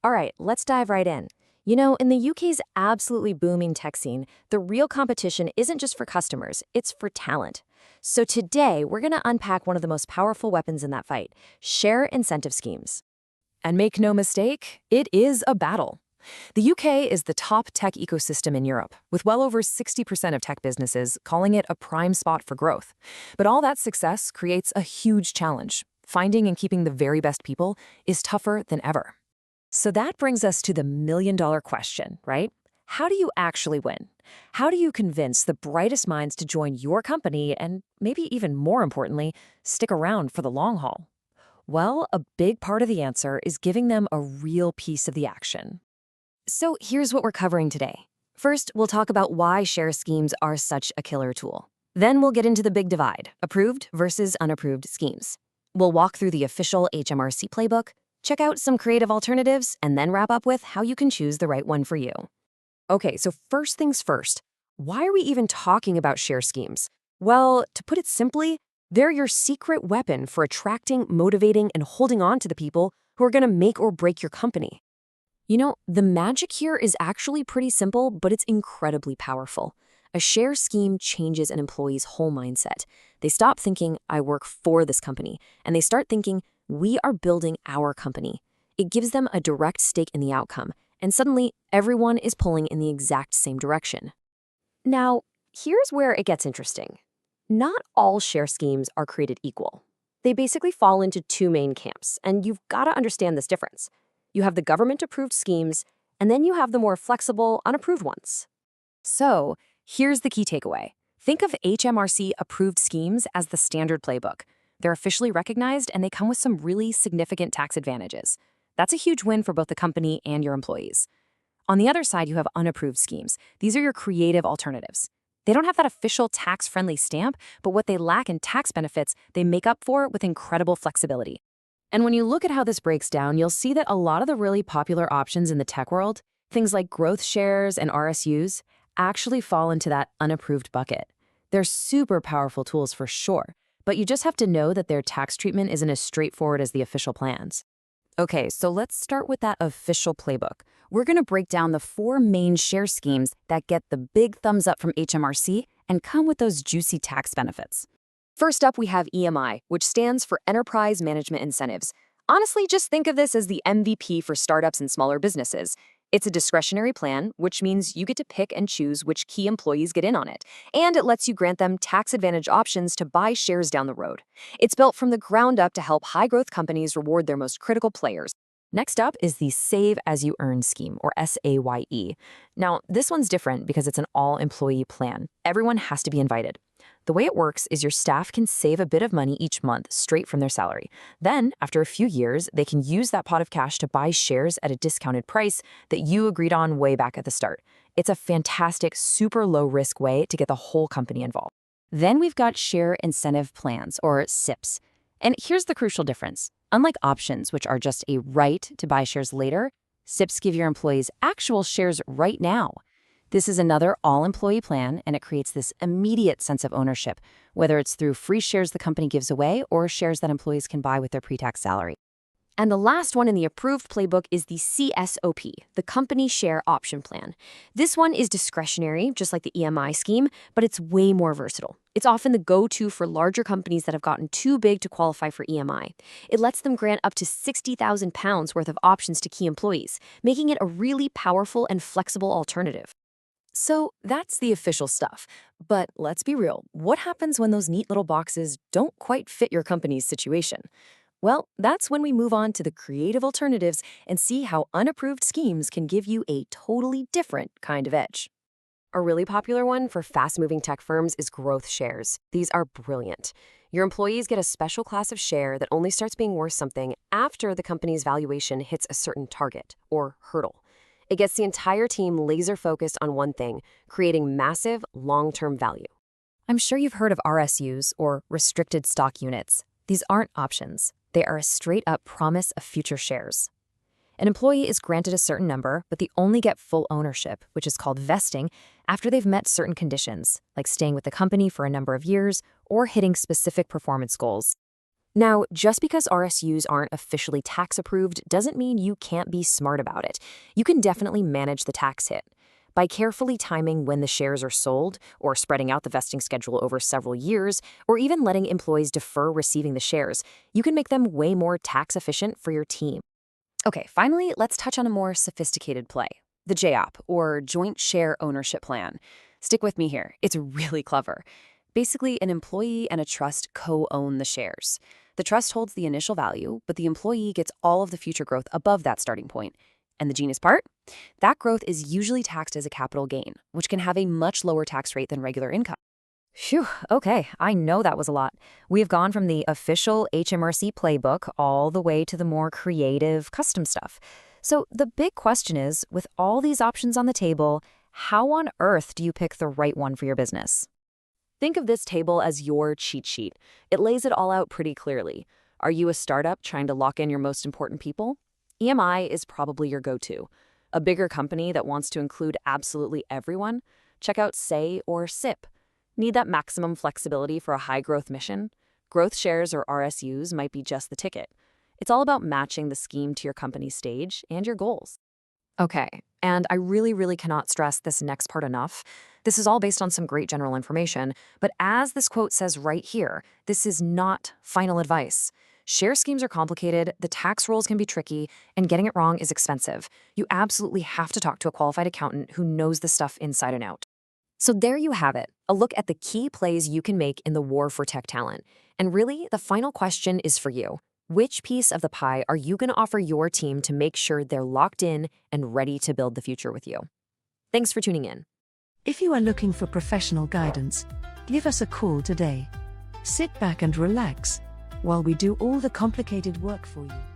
All right, let's dive right in. In the UK's absolutely booming tech scene, the real competition isn't just for customers, it's for talent. So today, we're going to unpack one of the most powerful weapons in that fight, share incentive schemes. And make no mistake, it is a battle. The UK is the top tech ecosystem in Europe, with well over 60% of tech businesses calling it a prime spot for growth. But all that success creates a huge challenge. Finding and keeping the very best people is tougher than ever. So that brings us to the million-dollar question, right? How do you actually win? How do you convince the brightest minds to join your company and, maybe even more importantly, stick around for the long haul? Well, a big part of the answer is giving them a real piece of the action. So here's what we're covering today. First, we'll talk about why share schemes are such a killer tool. Then we'll get into the big divide, approved versus unapproved schemes. We'll walk through the official HMRC playbook, check out some creative alternatives, and then wrap up with how you can choose the right one for you. Okay, so first things first, why are we even talking about share schemes? Well, to put it simply, they're your secret weapon for attracting, motivating, and holding on to the people who are going to make or break your company. The magic here is actually pretty simple, but it's incredibly powerful. A share scheme changes an employee's whole mindset. They stop thinking, I work for this company, and they start thinking, we are building our company. It gives them a direct stake in the outcome, and suddenly everyone is pulling in the exact same direction. Now, here's where it gets interesting. Not all share schemes are created equal. They basically fall into two main camps, and you've got to understand this difference. You have the government-approved schemes, and then you have the more flexible, unapproved ones. So, here's the key takeaway. Think of HMRC-approved schemes as the standard playbook. They're officially recognized, and they come with some really significant tax advantages. That's a huge win for both the company and your employees. On the other side, you have unapproved schemes. These are your creative alternatives. They don't have that official tax-friendly stamp, but what they lack in tax benefits, they make up for with incredible flexibility. And when you look at how this breaks down, you'll see that a lot of the really popular options in the tech world, things like growth shares and RSUs, actually fall into that unapproved bucket. They're super powerful tools for sure, but you just have to know that their tax treatment isn't as straightforward as the official plans. Okay, so let's start with that official playbook. We're going to break down the 4 main share schemes that get the big thumbs up from HMRC and come with those juicy tax benefits. First up, we have EMI, which stands for Enterprise Management Incentives. Honestly, just think of this as the MVP for startups and smaller businesses. It's a discretionary plan, which means you get to pick and choose which key employees get in on it. And it lets you grant them tax advantage options to buy shares down the road. It's built from the ground up to help high-growth companies reward their most critical players. Next up is the Save As You Earn scheme, or SAYE. Now, this one's different because it's an all-employee plan. Everyone has to be invited. The way it works is your staff can save a bit of money each month straight from their salary. Then, after a few years, they can use that pot of cash to buy shares at a discounted price that you agreed on way back at the start. It's a fantastic, super low-risk way to get the whole company involved. Then we've got share incentive plans, or SIPs. And here's the crucial difference. Unlike options, which are just a right to buy shares later, SIPs give your employees actual shares right now. This is another all-employee plan, and it creates this immediate sense of ownership, whether it's through free shares the company gives away or shares that employees can buy with their pre-tax salary. And the last one in the approved playbook is the CSOP, the Company Share Option Plan. This one is discretionary, just like the EMI scheme, but it's way more versatile. It's often the go-to for larger companies that have gotten too big to qualify for EMI. It lets them grant up to £60,000 worth of options to key employees, making it a really powerful and flexible alternative. So that's the official stuff. But let's be real, what happens when those neat little boxes don't quite fit your company's situation? Well, that's when we move on to the creative alternatives and see how unapproved schemes can give you a totally different kind of edge. A really popular one for fast-moving tech firms is growth shares. These are brilliant. Your employees get a special class of share that only starts being worth something after the company's valuation hits a certain target or hurdle. It gets the entire team laser-focused on one thing, creating massive, long-term value. I'm sure you've heard of RSUs, or restricted stock units. These aren't options. They are a straight-up promise of future shares. An employee is granted a certain number, but they only get full ownership, which is called vesting, after they've met certain conditions, like staying with the company for a number of years or hitting specific performance goals. Now, just because RSUs aren't officially tax approved doesn't mean you can't be smart about it. You can definitely manage the tax hit. By carefully timing when the shares are sold, or spreading out the vesting schedule over several years, or even letting employees defer receiving the shares, you can make them way more tax efficient for your team. Okay, finally, let's touch on a more sophisticated play, the JOP, or Joint Share Ownership Plan. Stick with me here. It's really clever. Basically, an employee and a trust co-own the shares. The trust holds the initial value, but the employee gets all of the future growth above that starting point. And the genius part? That growth is usually taxed as a capital gain, which can have a much lower tax rate than regular income. Phew, okay, I know that was a lot. We've gone from the official HMRC playbook all the way to the more creative, custom stuff. So the big question is, with all these options on the table, how on earth do you pick the right one for your business? Think of this table as your cheat sheet. It lays it all out pretty clearly. Are you a startup trying to lock in your most important people? EMI is probably your go-to. A bigger company that wants to include absolutely everyone? Check out SAY or SIP. Need that maximum flexibility for a high-growth mission? Growth shares or RSUs might be just the ticket. It's all about matching the scheme to your company's stage and your goals. Okay, and I really cannot stress this next part enough. This is all based on some great general information, but as this quote says right here, this is not final advice. Share schemes are complicated, the tax rules can be tricky, and getting it wrong is expensive. You absolutely have to talk to a qualified accountant who knows this stuff inside and out. So there you have it, a look at the key plays you can make in the war for tech talent. And really, the final question is for you. Which piece of the pie are you going to offer your team to make sure they're locked in and ready to build the future with you? Thanks for tuning in. If you are looking for professional guidance, give us a call today. Sit back and relax while we do all the complicated work for you.